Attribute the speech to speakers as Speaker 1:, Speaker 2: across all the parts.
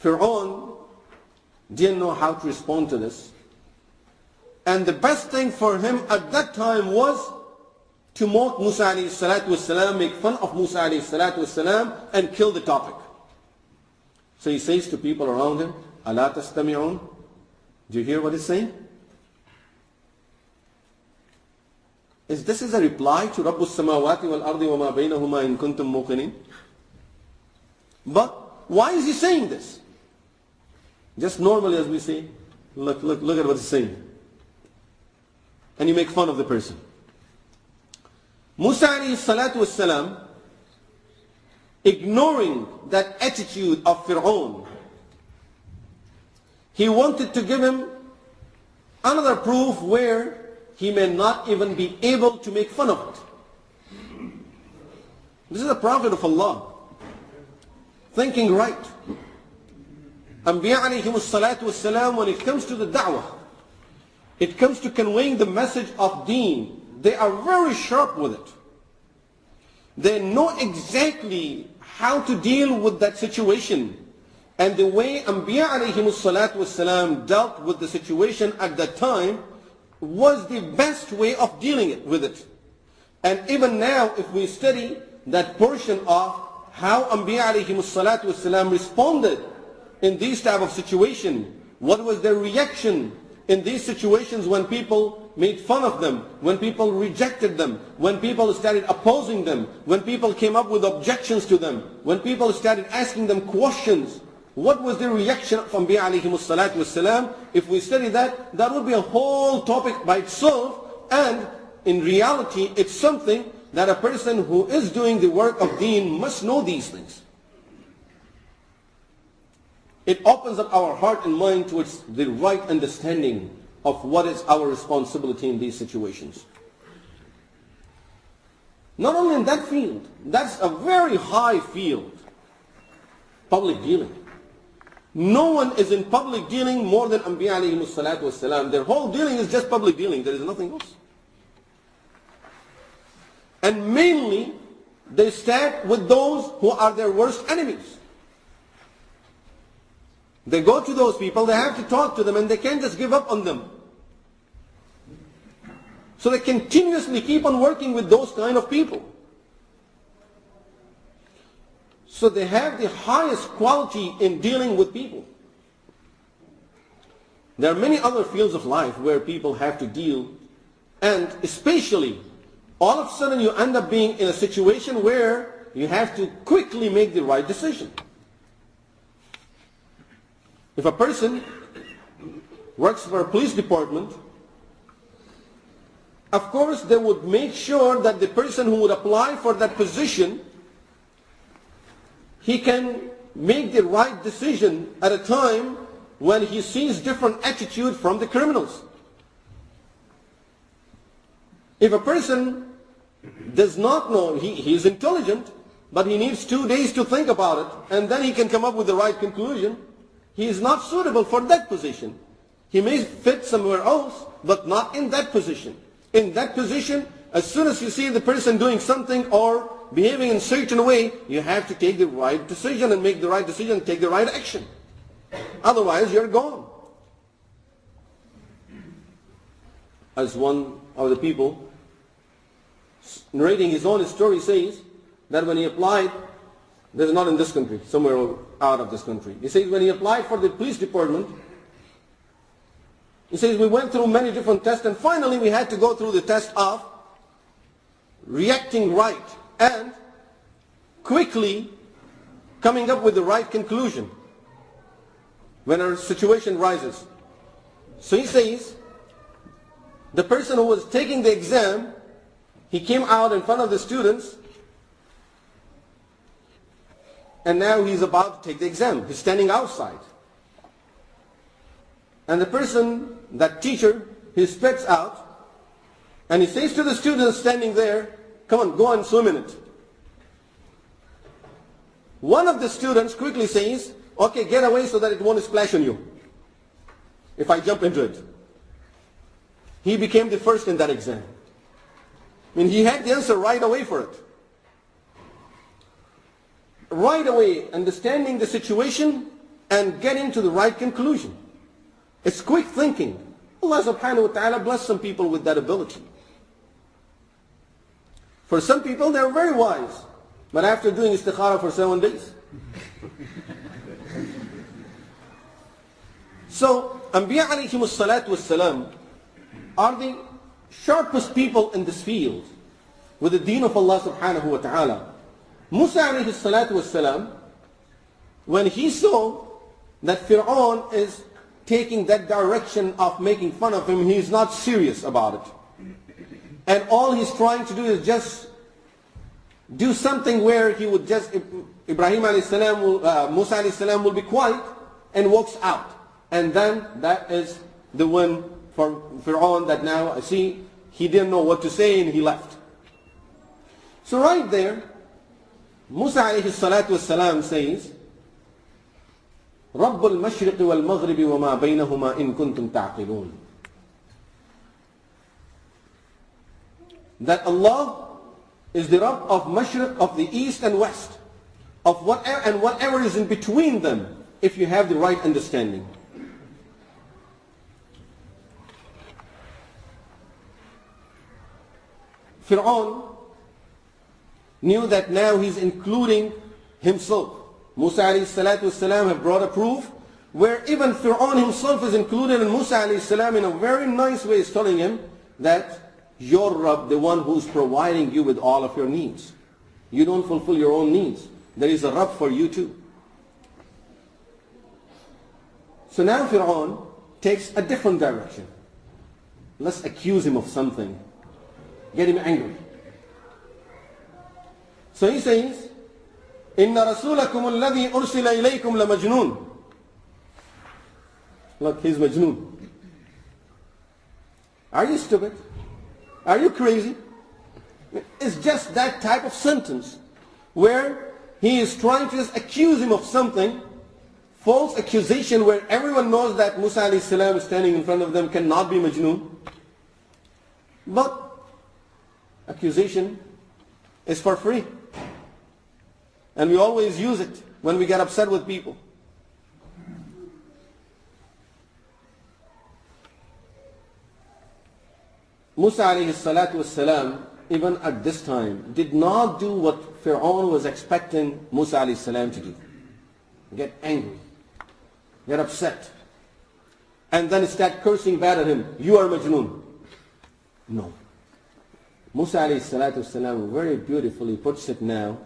Speaker 1: Fir'aun didn't know how to respond to this. And the best thing for him at that time was to mock Musa alayhi salatu wasalam, make fun of Musa alayhi salatu wasalam, and kill the topic. So he says to people around him, "Ala tastami'un?" Do you hear what he's saying? This is a reply to Rabbus samawati wal ardi wa ma baynahuma in kuntum muqinin. But why is he saying this? Just normally as we say, look at what he's saying. And you make fun of the person. Musa alayhi salatu wasalam, ignoring that attitude of Fir'aun, he wanted to give him another proof where he may not even be able to make fun of it. This is a prophet of Allah, thinking right. Anbiya alayhimus salatu wassalam, when it comes to the da'wah, it comes to conveying the message of deen, they are very sharp with it. They know exactly how to deal with that situation. And the way Anbiya alayhimus salatu wassalam dealt with the situation at that time was the best way of dealing with it. And even now, if we study that portion of how Anbiya alayhimus salatu wassalam responded in these type of situation, what was their reaction in these situations when people made fun of them, when people rejected them, when people started opposing them, when people came up with objections to them, when people started asking them questions, what was their reaction of Anbiya alayhimus salatu wassalam? If we study that, that would be a whole topic by itself. And in reality, it's something that a person who is doing the work of deen must know these things. It opens up our heart and mind towards the right understanding of what is our responsibility in these situations. Not only in that field, that's a very high field, public dealing. No one is in public dealing more than Anbiya alayhimus salatu wassalam. Their whole dealing is just public dealing, there is nothing else. And mainly, they start with those who are their worst enemies. They go to those people, they have to talk to them, and they can't just give up on them. So they continuously keep on working with those kind of people. So they have the highest quality in dealing with people. There are many other fields of life where people have to deal, and especially, all of a sudden you end up being in a situation where you have to quickly make the right decision. If a person works for a police department, of course they would make sure that the person who would apply for that position, he can make the right decision at a time when he sees different attitude from the criminals. If a person does not know, he is intelligent, but he needs 2 days to think about it, and then he can come up with the right conclusion, he is not suitable for that position. He may fit somewhere else, but not in that position. In that position, as soon as you see the person doing something or behaving in a certain way, you have to take the right decision and make the right decision and take the right action. Otherwise, you're gone. As one of the people narrating his own story says, that when he applied, this is not in this country, somewhere out of this country. He says when he applied for the police department, he says we went through many different tests, and finally we had to go through the test of reacting right and quickly coming up with the right conclusion when a situation rises. So he says the person who was taking the exam, he came out in front of the students, and now he's about to take the exam. He's standing outside. And the person, that teacher, he spits out, and he says to the students standing there, come on, go and swim in it. One of the students quickly says, okay, get away so that it won't splash on you if I jump into it. He became the first in that exam. I mean, he had the answer right away for it. Right away, understanding the situation, and getting to the right conclusion. It's quick thinking. Allah subhanahu wa ta'ala blessed some people with that ability. For some people, they're very wise, but after doing istikhara for 7 days. So, Anbiya alayhimus salatu wassalam are the sharpest people in this field with the deen of Allah subhanahu wa ta'ala. Musa alayhi salatu wassalam, when he saw that Fir'aun is taking that direction of making fun of him, he's not serious about it. And all he's trying to do is just do something where he would just, Ibrahim alayhi salam will, Musa alayhi salam will be quiet and walks out. And then that is the one for Fir'aun that now, I see, he didn't know what to say and he left. So right there, Musa alayhi salatu wassalam says, رب المشرق والمغرب وما بينهما إن كنتم تعقلون. That Allah is the Rabb of Mashriq, of the east and west, of whatever is in between them, if you have the right understanding. Fir'aun knew that now he's including himself. Musa alayhi salatu wasalam have brought a proof where even Fir'aun himself is included, and Musa alayhi salam in a very nice way is telling him that your Rabb, the one who's providing you with all of your needs. You don't fulfill your own needs. There is a Rabb for you too. So now Fir'aun takes a different direction. Let's accuse him of something. Get him angry. So he says, إِنَّ رَسُولَكُمُ الَّذِي أُرْسِلَ إِلَيْكُمْ لَمَجْنُونَ. Look, he's Majnoon. Are you stupid? Are you crazy? It's just that type of sentence where he is trying to just accuse him of something, false accusation, where everyone knows that Musa alayhi salam standing in front of them cannot be Majnoon. But accusation is for free. And we always use it when we get upset with people. Musa alayhi salatu wassalam, even at this time, did not do what Fir'aun was expecting Musa alayhi salam to do. Get angry, get upset, and then start cursing bad at him. You are Majnoon. No. Musa alayhi salatu wassalam very beautifully puts it now,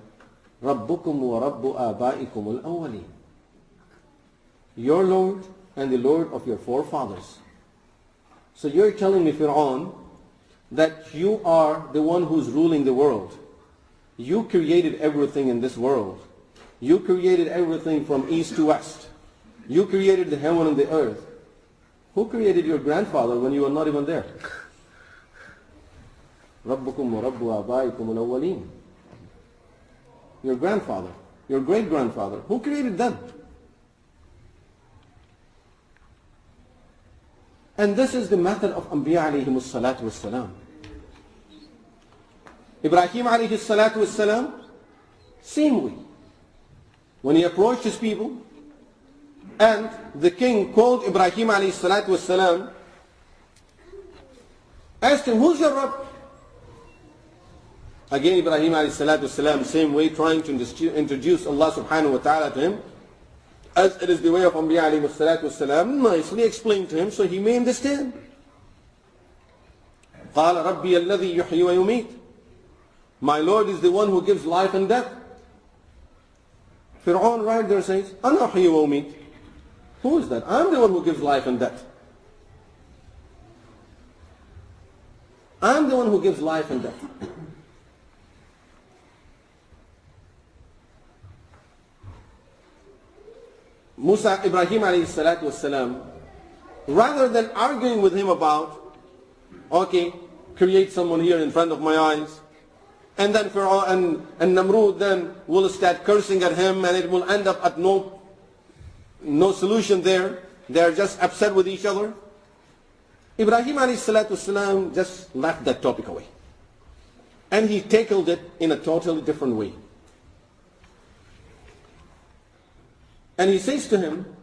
Speaker 1: رَبُّكُمْ وَرَبُّ آبَائِكُمُ الْأَوَّلِينَ. Your Lord and the Lord of your forefathers. So you're telling me, Fir'aun, that you are the one who's ruling the world. You created everything in this world. You created everything from east to west. You created the heaven and the earth. Who created your grandfather when you were not even there? رَبُّكُمْ وَرَبُّ آبَائِكُمُ الْأَوَّلِينَ. Your grandfather, your great-grandfather, who created them? And this is the method of Anbiya alayhimus salatu wassalam. Ibrahim alayhi salatu wassalam, same way. When he approached his people, and the king called Ibrahim alayhi salatu wassalam, asked him, who's your Rabb? Again, Ibrahim alayhi salatu wasalam, same way, trying to introduce Allah subhanahu wa ta'ala to him, as it is the way of Anbiya alayhi salatu wasalam, nicely explained to him so he may understand. قَالَ رَبِّيَ الَّذِي يُحْيِي وَيُمِيتُ. My Lord is the one who gives life and death. Fir'aun right there says, أَنَا أُحْيِي وَأُمِيتُ. Who is that? I'm the one who gives life and death. I'm the one who gives life and death. Ibrahim alayhi salatu wasalam, rather than arguing with him about, okay, create someone here in front of my eyes, and then Fir'aun and Namrud then will start cursing at him, and it will end up at no solution there. They are just upset with each other. Ibrahim alayhi salatu wasalam just left that topic away. And he tackled it in a totally different way. And he says to him,